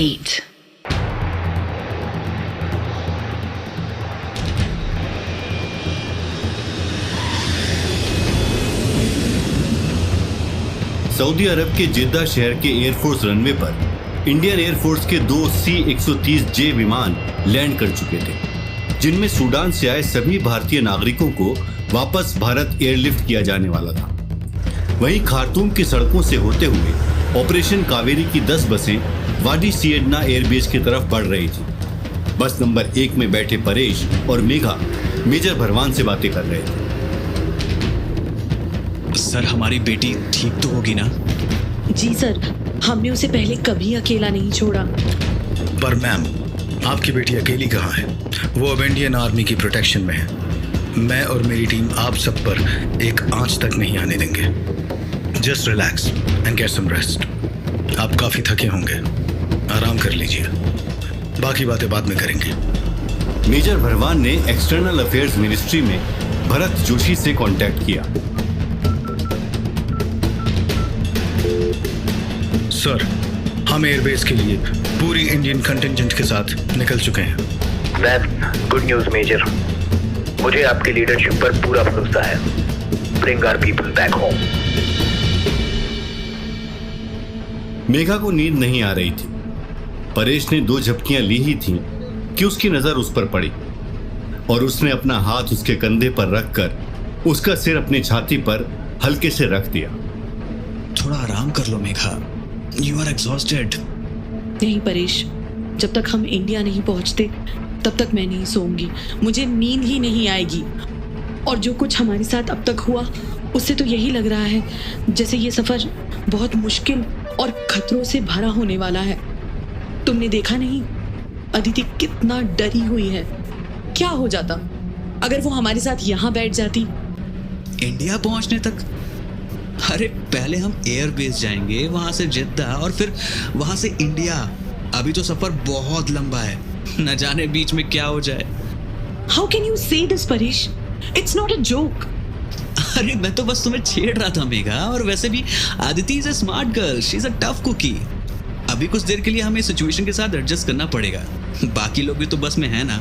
8. Saudi अरब के जिद्दा शहर के एयरफोर्स रनवे पर इंडियन एयरफोर्स के 2 C-130J विमान लैंड कर चुके थे, जिनमें सूडान से आए सभी भारतीय नागरिकों को वापस भारत एयरलिफ्ट किया जाने वाला था। वहीं खार्तूम की सड़कों से होते हुए ऑपरेशन कावेरी की 10 बसें वाडी सिएडना एयरबेस की तरफ बढ़ रही थी। बस नंबर 1 में बैठे परेश और मेघा मेजर भरवान से बातें कर रहे थे। सर, हमारी बेटी ठीक तो होगी ना? जी सर, हमने उसे पहले कभी अकेला नहीं छोड़ा। पर मैम, आपकी बेटी अकेली कहाँ है? वो अब इंडियन आर्मी की प्रोटेक्शन में है। मैं और मेरी टीम आप सब पर एक आंच तक नहीं आने देंगे। Just relax and get some rest. आप काफ़ी थके होंगे, आराम कर लीजिए। बाकी बातें बाद में करेंगे। मेजर भरवान ने एक्सटर्नल अफेयर्स मिनिस्ट्री में भरत जोशी से कांटेक्ट किया। सर, हम एयरबेस के लिए पूरी इंडियन कंटिंजेंट के साथ निकल चुके हैं। That's good news, major. मुझे आपकी लीडरशिप पर पूरा भरोसा है। Bring our people back home. Megha को नींद नहीं आ रही थी। परेश ने 2 झपकियां ली ही थीं कि उसकी नजर उस पर पड़ी और उसने अपना हाथ उसके कंधे पर रखकर उसका सिर अपनी छाती पर हल्के से रख दिया। थोड़ा आराम कर लो मेघा, यू आर एग्जॉस्टेड। नहीं परेश, जब तक हम इंडिया नहीं पहुंचते तब तक मैं नहीं सोऊंगी। मुझे नींद ही नहीं आएगी। और जो कुछ हमारे साथ अब तक हुआ, उससे तो यही लग रहा है जैसे ये सफर बहुत मुश्किल और खतरों से भरा होने वाला है। तुमने देखा नहीं अदिति कितना डरी हुई है। क्या हो जाता अगर वो हमारे साथ यहाँ बैठ जाती? इंडिया पहुंचने तक? अरे पहले हम एयरबेस जाएंगे, वहां से जिद्दा और फिर वहां से इंडिया। अभी तो सफर बहुत लंबा है, न जाने बीच में क्या हो जाए। हाउ कैन यू से this Paresh? It's not a joke. अरे मैं तो बस तुम्हें छेड़ रहा था मेघा, और वैसे भी Aditi is a smart girl, she is a tough cookie. अभी कुछ देर के लिए हमें सिचुएशन के साथ एडजस्ट करना पड़ेगा। बाकी लोग भी तो बस में है ना।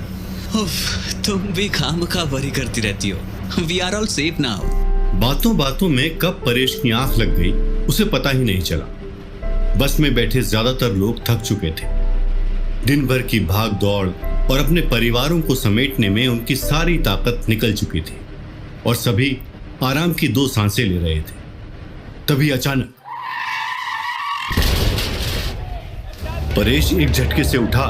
उफ, तुम भी खामखा वरी करती रहती हो। We are all safe now. बातों बातों में कब परेश की आंख लग गई उसे पता ही नहीं चला। बस में बैठे ज्यादातर लोग थक चुके थे। दिन भर की भाग दौड़ और अपने परिवारों को समेटने में उनकी सारी ताकत निकल चुकी थी और सभी आराम की 2 सांसें ले रहे थे। तभी अचानक परेश एक झटके से उठा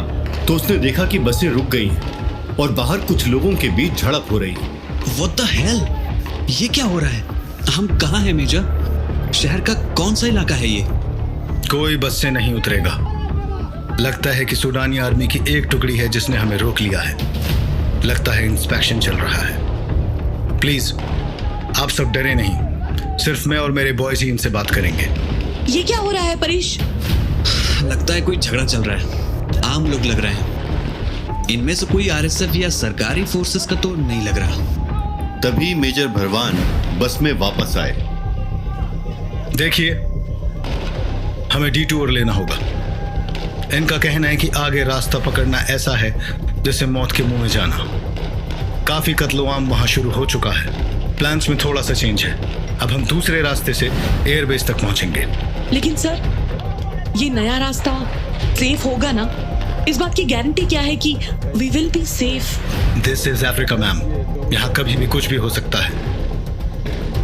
तो उसने देखा कि बसें रुक गई हैं और बाहर कुछ लोगों के बीच झड़प हो रही है। What the hell? ये क्या हो रहा है? हम कहाँ हैं मेजर? शहर का कौन सा इलाका है ये? कोई बस से नहीं उतरेगा। लगता है कि सूडानी आर्मी की एक टुकड़ी है जिसने हमें रोक लिया है। लगता है इंस्पेक्शन चल रहा है। प्लीज आप सब डरे नहीं, सिर्फ मैं और मेरे बॉयज ही इनसे बात करेंगे। ये क्या हो रहा है परेश? लगता है कोई झगड़ा चल रहा है। आम लोग लग रहे हैं। इनमें से कोई आरएसएफ या सरकारी फोर्सेस का तो नहीं लग रहा। तभी मेजर भरवान बस में वापस आए। देखिए, हमें डिटूर लेना होगा। इनका कहना है कि आगे रास्ता पकड़ना ऐसा है जैसे मौत के मुंह में जाना। काफी कत्लोआम वहां शुरू हो चुका है। प्लान्स में थोड़ा सा चेंज है। अब हम दूसरे रास्ते से एयरबेस तक पहुंचेंगे। लेकिन सर, ये नया रास्ता सेफ होगा ना? इस बात की गारंटी क्या है कि we will be safe? This is Africa ma'am, यहाँ कभी भी कुछ भी हो सकता है।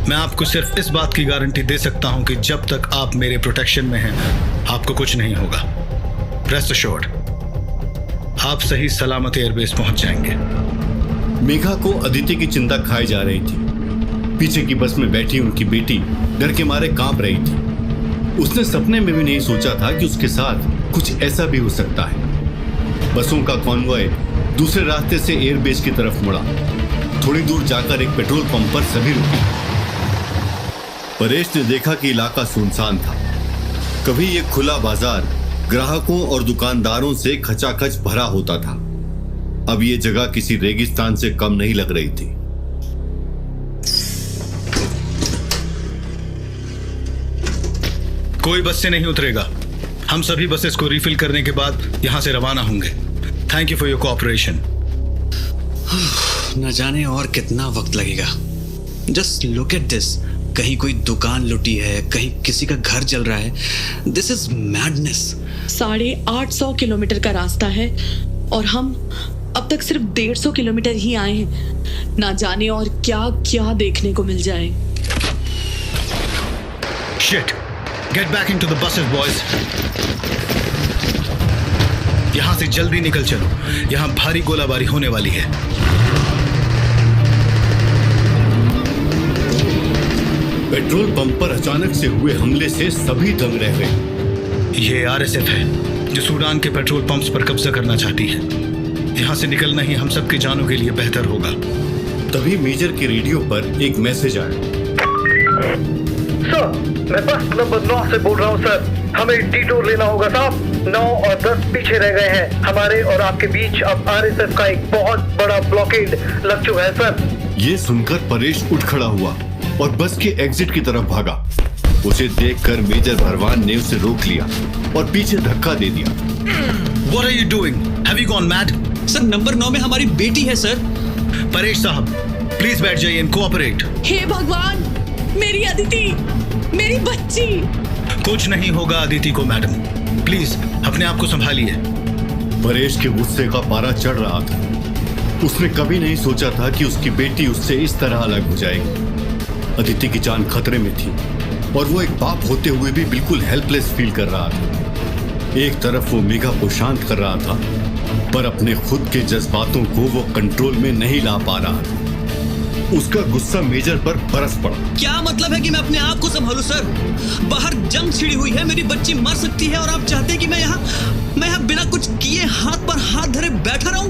मैं आपको सिर्फ इस बात की गारंटी दे सकता हूँ कि जब तक आप मेरे प्रोटेक्शन में हैं, आपको कुछ नहीं होगा। रेस्ट अश्योर्ड, आप सही सलामत एयरबेस पहुंच जाएंगे। मेघा को अदिति की चिंता खाई जा रही थी। पीछे की बस में बैठी उनकी बेटी डर के मारे कांप रही थी। उसने सपने में भी नहीं सोचा था कि उसके साथ कुछ ऐसा भी हो सकता है। बसों का कॉन्वॉय दूसरे रास्ते से एयरबेस की तरफ मुड़ा। थोड़ी दूर जाकर एक पेट्रोल पंप पर सभी रुके। परेश ने देखा कि इलाका सुनसान था। कभी ये खुला बाजार ग्राहकों और दुकानदारों से खचाखच भरा होता था। अब ये जगह किसी रेगिस्तान से कम नहीं लग रही थी। कोई बस से नहीं उतरेगा। हम सभी बसेस को रिफिल करने के बाद यहाँ से रवाना होंगे। Thank you for your cooperation. न जाने और कितना वक्त लगेगा। जस्ट लुक एट दिस, कहीं कोई दुकान लुटी है, कहीं किसी का घर जल रहा है। This is madness. 850 किलोमीटर का रास्ता है और हम अब तक सिर्फ 150 किलोमीटर ही आए हैं। ना जाने और क्या क्या देखने को मिल जाए। Shit! Get back into the buses, boys. यहाँ से जल्दी निकल चलो, यहाँ भारी गोलाबारी होने वाली है। पेट्रोल पंप पर अचानक से हुए हमले से सभी दंग रह गए। ये आरएसएफ है जो सूडान के पेट्रोल पंप्स पर कब्जा करना चाहती है। यहाँ से निकलना ही हम सबकी जानों के लिए बेहतर होगा। तभी मेजर के रेडियो पर एक मैसेज आया। सर, मैं बस नंबर 9 से बोल रहा हूँ सर। हमें डिटूर लेना होगा साहब। 9 और 10 पीछे रह गए हैं। हमारे और आपके बीच अब आरएसएफ का एक बहुत बड़ा ब्लॉकेड लग चुका है सर। ये सुनकर परेश उठ खड़ा हुआ और बस के एग्जिट की तरफ भागा। उसे देखकर मेजर भरवान ने उसे रोक लिया और पीछे धक्का दे दिया। What are you doing? Have you gone mad? Sir, number 9 में हमारी बेटी है सर। परेश साहब, प्लीज बैठ जाइए एंड कोऑपरेट। हे भगवान, मेरी अदिति, मेरी बच्ची। कुछ नहीं होगा अदिति को मैडम, प्लीज अपने आप को संभालिए। परेश के गुस्से का पारा चढ़ रहा था। उसने कभी नहीं सोचा था कि उसकी बेटी उससे इस तरह अलग हो जाएगी। अदिति की जान खतरे में थी और वो एक बाप होते हुए भी बिल्कुल हेल्पलेस फील कर रहा था। एक तरफ वो मेघा को शांत कर रहा था, पर अपने खुद के जज्बातों को वो कंट्रोल में नहीं ला पा रहा था। उसका गुस्सा मेजर पर बरस पड़ा। क्या मतलब है कि मैं अपने आप को संभालूं सर? बाहर जंग छिड़ी हुई है, मेरी बच्ची मर सकती है और आप चाहते हैं कि मैं यहाँ बिना कुछ किए हाथ पर हाथ धरे बैठा रहूं?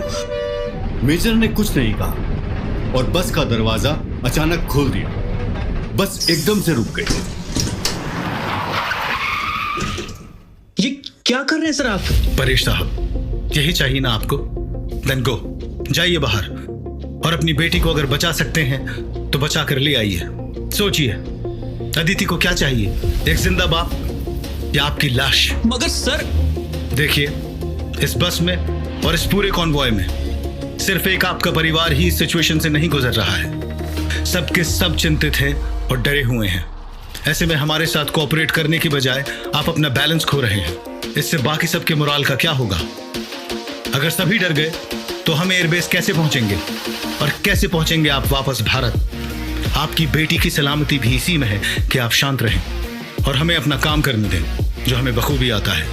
मेजर ने कुछ नहीं कहा और बस का दरवाजा अचानक खोल दिया। बस एकदम से रुक गई। ये क्या कर रहे हैं सर आप? परेश साहब, यही चाहिए ना आपको? देन गो, जाइए बाहर और अपनी बेटी को अगर बचा सकते हैं तो बचा कर ले आइए। सोचिए, अदिति को क्या चाहिए? एक जिंदा बाप या आपकी लाश? मगर सर, देखिए, इस बस में और इस पूरे कॉन्वॉय में सिर्फ एक आपका परिवार ही इस सिचुएशन से नहीं गुजर रहा है। सबके सब चिंतित हैं और डरे हुए हैं। ऐसे में हमारे साथ कोऑपरेट करने की बजाय आप अपना बैलेंस खो रहे हैं। इससे बाकी सबके मोराल का क्या होगा? अगर सभी डर गए तो हम एयरबेस कैसे पहुंचेंगे और कैसे पहुंचेंगे आप वापस भारत? आपकी बेटी की सलामती भी इसी में है कि आप शांत रहें और हमें अपना काम करने दें, जो हमें बखूबी आता है।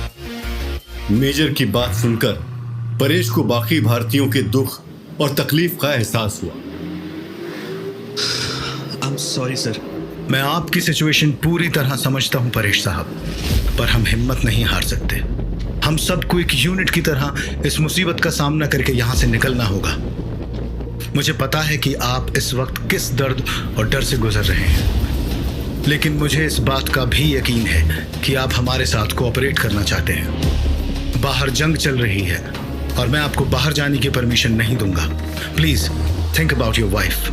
मेजर की बात सुनकर परेश को बाकी भारतीयों के दुख और तकलीफ का एहसास हुआ। I'm sorry sir. मैं आपकी सिचुएशन पूरी तरह समझता हूं परेश साहब, पर हम हिम्मत नहीं हार सकते। हम सबको एक यूनिट की तरह इस मुसीबत का सामना करके यहां से निकलना होगा। मुझे पता है कि आप इस वक्त किस दर्द और डर से गुजर रहे हैं, लेकिन मुझे इस बात का भी यकीन है कि आप हमारे साथ कोऑपरेट करना चाहते हैं। बाहर जंग चल रही है और मैं आपको बाहर जाने की परमिशन नहीं दूंगा। Please think about your wife.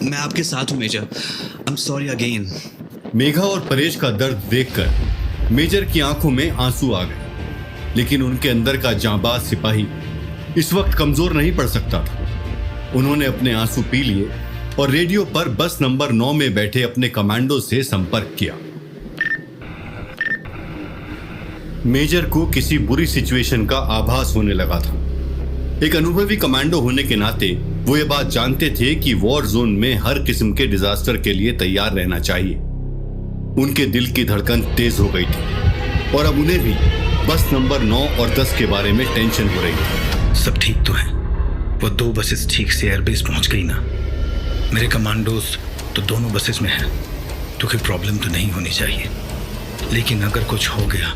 मैं आपके साथ हूं major. I'm sorry again। Megha और परेश का दर्द देखकर मेजर की आंखों में आंसू आ गए, लेकिन उनके अंदर का जांबाज सिपाही इस वक्त कमजोर नहीं पड़ सकता था। उन्होंने अपने आंसू पी लिए और रेडियो पर बस नंबर 9 में बैठे अपने कमांडो से संपर्क किया। मेजर को किसी बुरी सिचुएशन का आभास होने लगा था। एक अनुभवी कमांडो होने के नाते वो ये बात जानते थे कि वॉर जोन में हर किस्म के डिजास्टर के लिए तैयार रहना चाहिए। उनके दिल की धड़कन तेज हो गई थी और अब उन्हें भी बस नंबर 9 और 10 के बारे में टेंशन हो रही थी। सब ठीक तो है? वो 2 बसेस ठीक से एयरबेस पहुंच गई ना? मेरे कमांडोज तो दोनों बसेस में हैं, तो कोई प्रॉब्लम तो नहीं होनी चाहिए। लेकिन अगर कुछ हो गया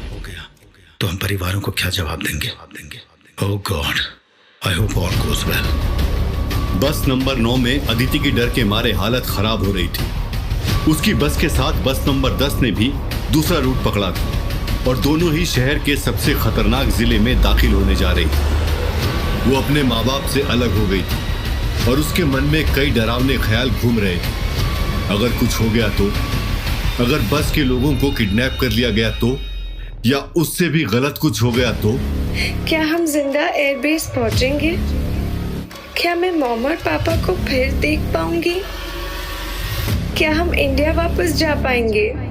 तो हम परिवारों को क्या जवाब देंगे? Oh god, I hope all goes well. बस नंबर 9 में अदिति की डर के मारे हालत खराब हो रही थी। उसकी बस के साथ बस नंबर 10 ने भी दूसरा रूट पकड़ा था और दोनों ही शहर के सबसे खतरनाक जिले में दाखिल होने जा रही थी। वो अपने माँ बाप से अलग हो गई थी और उसके मन में कई डरावने ख्याल घूम रहे थे। अगर कुछ हो गया तो, अगर बस के लोगों को किडनैप कर लिया गया तो, या उससे भी गलत कुछ हो गया तो? क्या हम जिंदा एयरबेस पहुंचेंगे? क्या मैं मॉम और पापा को फिर देख पाऊंगी? क्या हम इंडिया वापस जा पाएंगे?